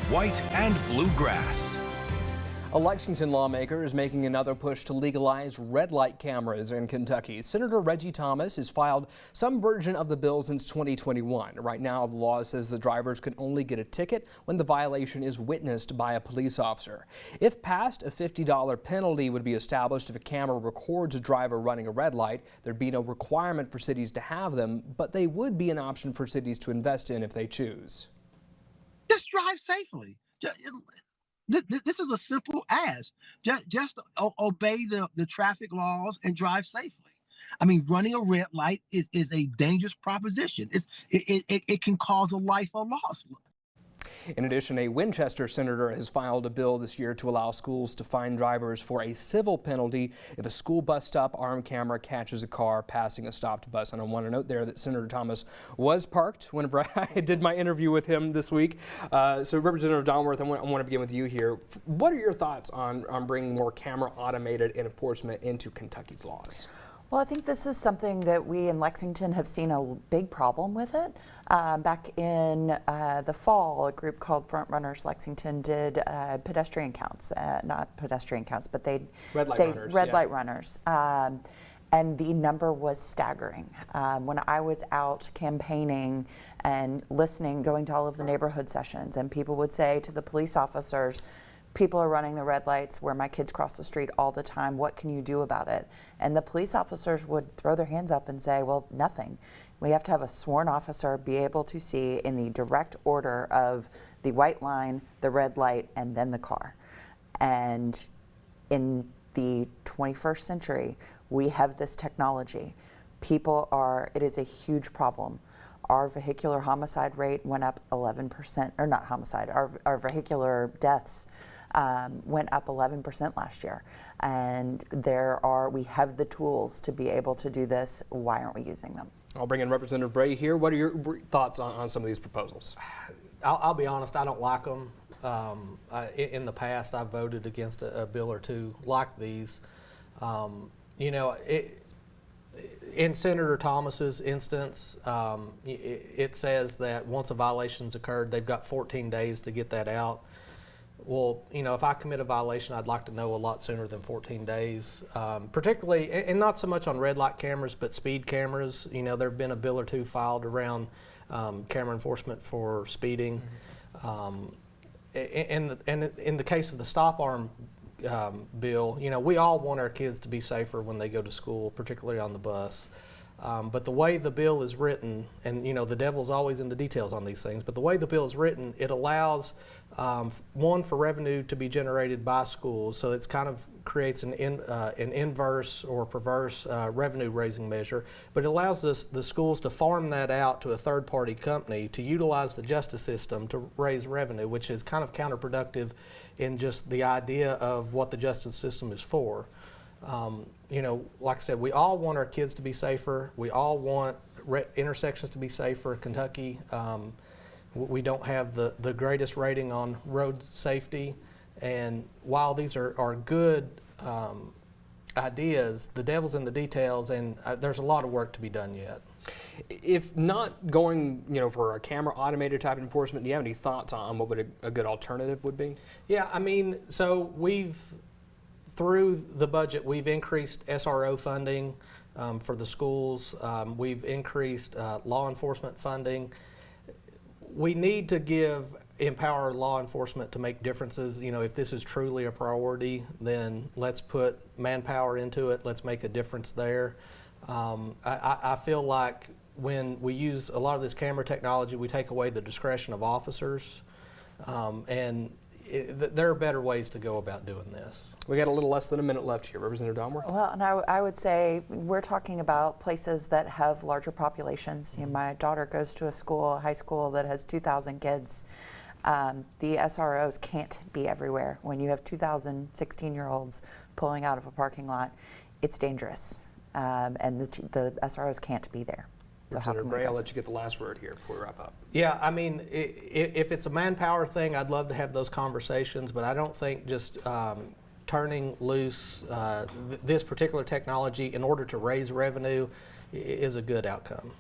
white and bluegrass. A Lexington lawmaker is making another push to legalize red light cameras in Kentucky. Senator Reggie Thomas has filed some version of the bill since 2021. Right now, the law says the drivers can only get a ticket when the violation is witnessed by a police officer. If passed, a $50 penalty would be established if a camera records a driver running a red light. There'd be no requirement for cities to have them, but they would be an option for cities to invest in if they choose. Just drive safely. This is a simple ask. Just obey the traffic laws and drive safely. I mean, running a red light is a dangerous proposition. It can cause a life or loss. In addition, a Winchester senator has filed a bill this year to allow schools to fine drivers for a civil penalty if a school bus stop arm camera catches a car passing a stopped bus. And I want to note there that Senator Thomas was parked whenever I did my interview with him this week. So Representative Donworth, I want to begin with you here. What are your thoughts on bringing more camera automated enforcement into Kentucky's laws? Well, I think this is something that we in Lexington have seen a big problem with it. Back in the fall, a group called Front Runners Lexington did pedestrian counts, not pedestrian counts, but red light runners. And the number was staggering. When I was out campaigning and listening, going to all of the neighborhood sessions, and people would say to the police officers, people are running the red lights where my kids cross the street all the time. What can you do about it? And the police officers would throw their hands up and say, well, nothing. We have to have a sworn officer be able to see in the direct order of the white line, the red light, and then the car. And in the 21st century, we have this technology. It is a huge problem. Our vehicular homicide rate went up 11%, or not homicide, our vehicular deaths went up 11% last year. And we have the tools to be able to do this. Why aren't we using them? I'll bring in Representative Bray here. What are your thoughts on some of these proposals? I'll be honest, I don't like them. In the past, I've voted against a bill or two like these. You know, in Senator Thomas's instance, it says that once a violation's occurred, they've got 14 days to get that out. Well, you know, if I commit a violation, I'd like to know a lot sooner than 14 days, particularly, and not so much on red light cameras, but speed cameras. You know, there have been a bill or two filed around camera enforcement for speeding. And in the case of the stop arm bill, you know, we all want our kids to be safer when they go to school, particularly on the bus. But the way the bill is written, and you know, the devil's always in the details on these things, but the way the bill is written, it allows one, for revenue to be generated by schools, so it kind of creates an inverse or perverse revenue raising measure, but it allows the schools to farm that out to a third-party company to utilize the justice system to raise revenue, which is kind of counterproductive in just the idea of what the justice system is for. You know, like I said, we all want our kids to be safer. We all want intersections to be safer. Kentucky, we don't have the greatest rating on road safety. And while these are good ideas, the devil's in the details, and there's a lot of work to be done yet. If not going, you know, for a camera automated type enforcement, do you have any thoughts on what would a good alternative would be? Yeah, I mean, so through the budget, we've increased SRO funding for the schools. We've increased law enforcement funding. We need to empower law enforcement to make differences. You know, if this is truly a priority, then let's put manpower into it. Let's make a difference there. I feel like when we use a lot of this camera technology, we take away the discretion of officers, and there are better ways to go about doing this. We got a little less than a minute left here. Representative Donworth? Well, and I would say we're talking about places that have larger populations. You know, my daughter goes to a high school that has 2,000 kids. The SROs can't be everywhere. When you have 2,000 16-year-olds pulling out of a parking lot, it's dangerous, and the SROs can't be there. So Senator Bray, I'll let you get the last word here before we wrap up. Yeah, I mean, if it's a manpower thing, I'd love to have those conversations, but I don't think just turning loose this particular technology in order to raise revenue is a good outcome.